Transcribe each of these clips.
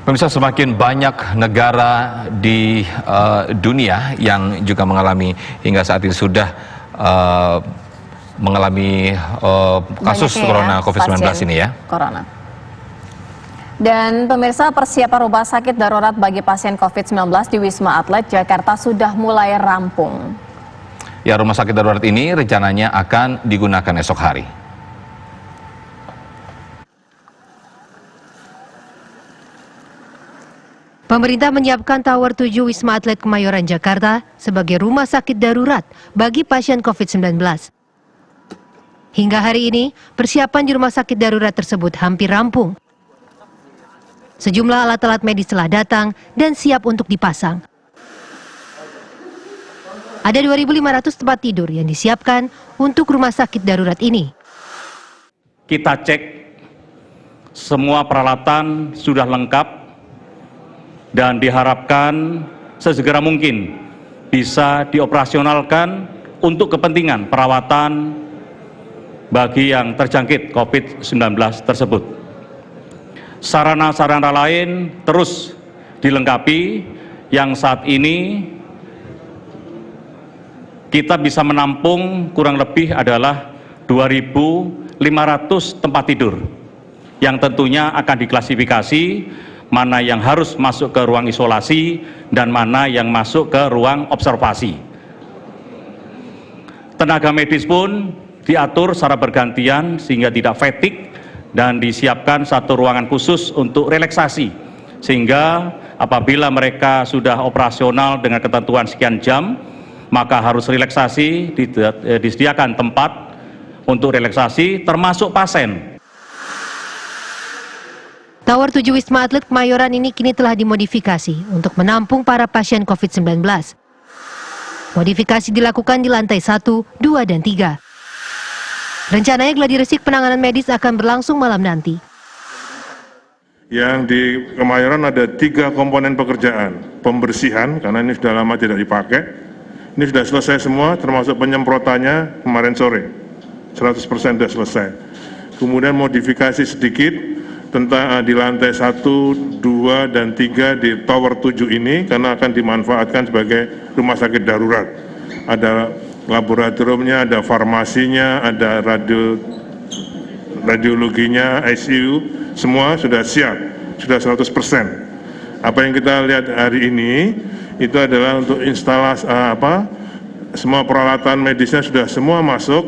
Pemirsa, semakin banyak negara di dunia yang juga mengalami hingga saat ini sudah mengalami kasus corona COVID-19 ini ya. Corona. Dan pemirsa, persiapan rumah sakit darurat bagi pasien COVID-19 di Wisma Atlet Jakarta sudah mulai rampung. Ya, rumah sakit darurat ini rencananya akan digunakan esok hari. Pemerintah menyiapkan Tower 7 Wisma Atlet Kemayoran, Jakarta sebagai rumah sakit darurat bagi pasien COVID-19. Hingga hari ini, persiapan di rumah sakit darurat tersebut hampir rampung. Sejumlah alat-alat medis telah datang dan siap untuk dipasang. Ada 2.500 tempat tidur yang disiapkan untuk rumah sakit darurat ini. Kita cek semua peralatan sudah lengkap dan diharapkan sesegera mungkin bisa dioperasionalkan untuk kepentingan perawatan bagi yang terjangkit COVID-19 tersebut. Sarana-sarana lain terus dilengkapi yang saat ini kita bisa menampung kurang lebih adalah 2.500 tempat tidur yang tentunya akan diklasifikasi mana yang harus masuk ke ruang isolasi dan mana yang masuk ke ruang observasi. Tenaga medis pun diatur secara bergantian sehingga tidak fatigue dan disiapkan satu ruangan khusus untuk relaksasi, sehingga apabila mereka sudah operasional dengan ketentuan sekian jam, maka harus relaksasi, disediakan tempat untuk relaksasi termasuk pasien. Tower 7 Wisma Atlet Kemayoran ini kini telah dimodifikasi untuk menampung para pasien COVID-19. Modifikasi dilakukan di lantai 1, 2, dan 3. Rencananya gladi resik penanganan medis akan berlangsung malam nanti. Yang di Kemayoran ada 3 komponen pekerjaan. Pembersihan, karena ini sudah lama tidak dipakai. Ini sudah selesai semua, termasuk penyemprotannya kemarin sore. 100% sudah selesai. Kemudian modifikasi sedikit tentang di lantai 1, 2, dan 3 di Tower 7 ini, karena akan dimanfaatkan sebagai rumah sakit darurat. Ada laboratoriumnya, ada farmasinya, ada radiologinya, ICU, semua sudah siap, sudah 100%. Apa yang kita lihat hari ini itu adalah untuk instalasi semua peralatan medisnya sudah semua masuk,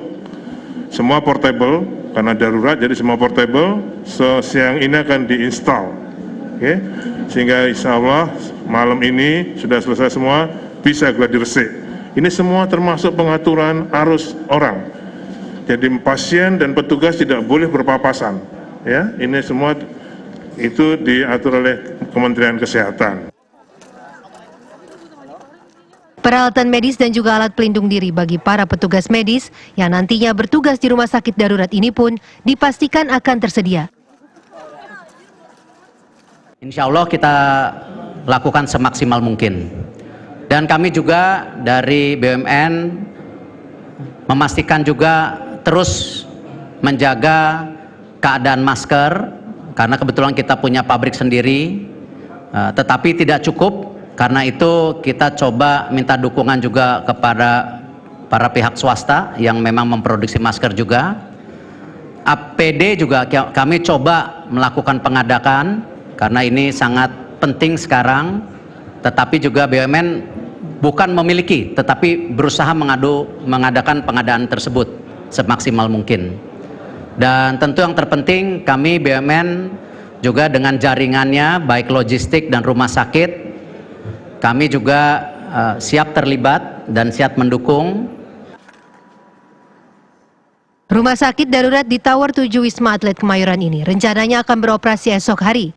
semua portable karena darurat, jadi semua portable. Siang ini akan diinstal, sehingga insya Allah malam ini sudah selesai semua, bisa gladi resik. Ini semua termasuk pengaturan arus orang. Jadi pasien dan petugas tidak boleh berpapasan. Ya, ini semua itu diatur oleh Kementerian Kesehatan. Peralatan medis dan juga alat pelindung diri bagi para petugas medis yang nantinya bertugas di rumah sakit darurat ini pun dipastikan akan tersedia. Insya Allah kita lakukan semaksimal mungkin. Dan kami juga dari BUMN memastikan juga terus menjaga keadaan masker, karena kebetulan kita punya pabrik sendiri, tetapi tidak cukup. Karena itu kita coba minta dukungan juga kepada para pihak swasta yang memang memproduksi masker juga. APD juga kami coba melakukan pengadakan, karena ini sangat penting sekarang, tetapi juga BUMN bukan memiliki, tetapi berusaha mengadakan pengadaan tersebut semaksimal mungkin. Dan tentu yang terpenting, kami BUMN juga dengan jaringannya, baik logistik dan rumah sakit, kami juga siap terlibat dan siap mendukung. Rumah sakit darurat di Tower 7 Wisma Atlet Kemayoran ini rencananya akan beroperasi esok hari.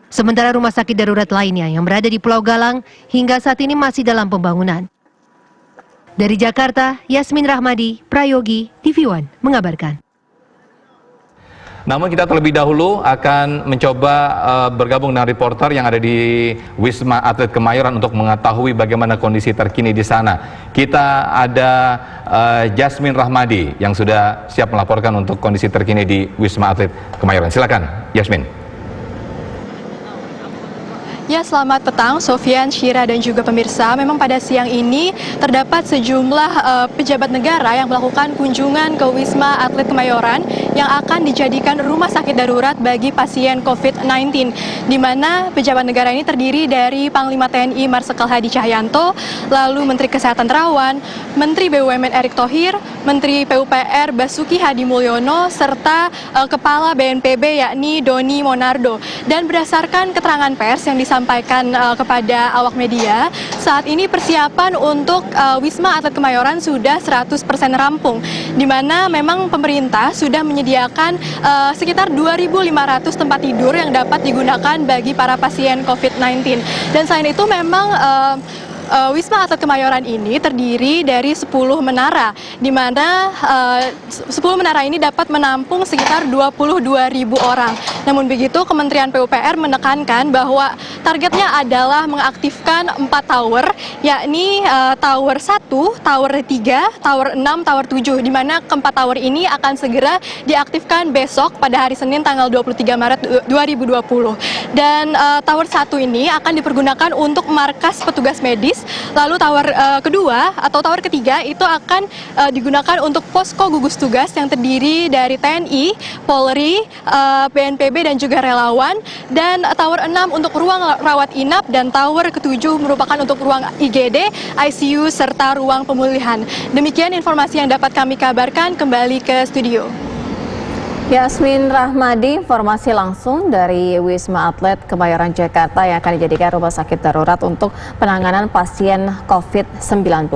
Sementara rumah sakit darurat lainnya yang berada di Pulau Galang hingga saat ini masih dalam pembangunan. Dari Jakarta, Yasmin Rahmadi, Prayogi, TV One mengabarkan. Namun kita terlebih dahulu akan mencoba bergabung dengan reporter yang ada di Wisma Atlet Kemayoran untuk mengetahui bagaimana kondisi terkini di sana. Kita ada Yasmin Rahmadi yang sudah siap melaporkan untuk kondisi terkini di Wisma Atlet Kemayoran. Silakan, Yasmin. Ya, selamat petang, Sofian, Syira, dan juga pemirsa. Memang pada siang ini terdapat sejumlah pejabat negara yang melakukan kunjungan ke Wisma Atlet Kemayoran yang akan dijadikan rumah sakit darurat bagi pasien COVID-19, di mana pejabat negara ini terdiri dari Panglima TNI Marsikal Hadi Cahyanto, lalu Menteri Kesehatan Terawan, Menteri BUMN Erick Thohir, Menteri PUPR Basuki Hadi Mulyono, serta Kepala BNPB yakni Doni Monardo. Dan berdasarkan keterangan pers yang disampaikan kepada awak media, saat ini persiapan untuk Wisma Atlet Kemayoran sudah 100% rampung, di mana memang pemerintah sudah menyediakan sekitar 2.500 tempat tidur yang dapat digunakan bagi para pasien COVID-19. Dan selain itu memang Wisma Atlet Kemayoran ini terdiri dari 10 menara, di mana 10 menara ini dapat menampung sekitar 22.000 orang. Namun begitu, Kementerian PUPR menekankan bahwa targetnya adalah mengaktifkan 4 tower, yakni Tower 1, Tower 3, Tower 6, Tower 7, di mana keempat tower ini akan segera diaktifkan besok pada hari Senin tanggal 23 Maret 2020. Dan Tower 1 ini akan dipergunakan untuk markas petugas medis. Lalu tower kedua atau tower ketiga itu akan digunakan untuk posko gugus tugas yang terdiri dari TNI, Polri, BNPB dan juga relawan. Dan tower 6 untuk ruang rawat inap, dan tower ketujuh merupakan untuk ruang IGD, ICU serta ruang pemulihan. Demikian informasi yang dapat kami kabarkan. Kembali ke studio. Yasmin Rahmadi, informasi langsung dari Wisma Atlet Kemayoran Jakarta yang akan dijadikan rumah sakit darurat untuk penanganan pasien COVID-19.